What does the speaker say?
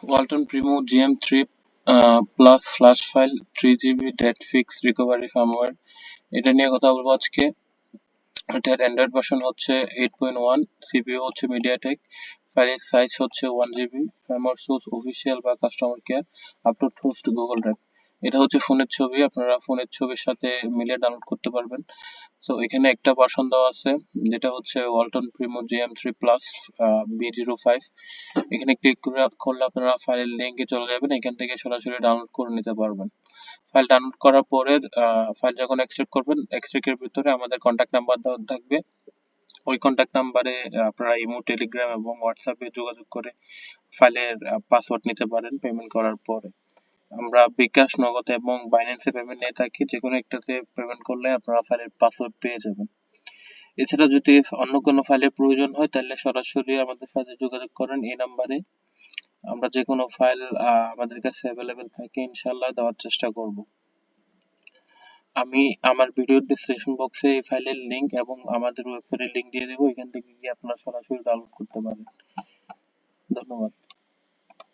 Walton Primo GM3 plus flash file 3 GB dead fix recovery firmware, এটা নিয়ে কথা বলবো আজকে। এটার অ্যান্ড্রয়েড ভার্সন হচ্ছে 8.1, সিপিইউ হচ্ছে মিডিয়াটেক, ফাইলের সাইজ হচ্ছে 1 GB, ফার্মওয়্যার সোর্স অফিসিয়াল বা customer care, upload host Google drive. এটা হচ্ছে ফোনের ছবি, আপনারা ফোনের ছবির সাথে মিলিয়ে ডাউনলোড করতে পারবেন। সো এখানে একটা ভার্সন দেওয়া আছে যেটা হচ্ছে Walton Primo GM3 plus B05। এখানে ক্লিক করলে আপনারা ফাইলের লিঙ্কে চলে যাবেন, এখান থেকে সরাসরি ডাউনলোড করে নিতে পারবেন। ফাইল ডাউনলোড করার পরে ফাইল যখন এক্সট্রাক্ট করবেন, এক্সট্রাক্টের ভিতরে আমাদের কন্ট্যাক্ট নাম্বার দেওয়া থাকবে। ওই কন্ট্যাক্ট নাম্বারে আপনারা ইমো, টেলিগ্রাম এবং হোয়াটসঅ্যাপে যোগাযোগ করে ফাইলের পাসওয়ার্ড নিতে পারেন পেমেন্ট করার পরে। আমরা বিকাশ, নগদ এবং বাইন্যান্সে পেমেন্ট নিয়ে থাকি, যে কোনো একটাতে পেমেন্ট করলে আপনারা ফাইলের পাসওয়ার্ড পেয়ে যাবেন। এছাড়া যদি অন্য কোনো ফাইলের প্রয়োজন হয় তাহলে সরাসরি আমাদের সাথে যোগাযোগ করেন এই নাম্বারে। আমরা যে কোনো ফাইল আমাদের কাছে অ্যাভেলেবেল থাকে ইনশাল্লাহ দেওয়ার চেষ্টা করব। আমি আমার ভিডিও ডিসক্রিপশন বক্সে এই ফাইলের লিংক এবং আমাদের ওয়েবসাইটের লিংক দিয়ে দেবো, এখান থেকে গিয়ে আপনারা সরাসরি ডাউনলোড করতে পারেন।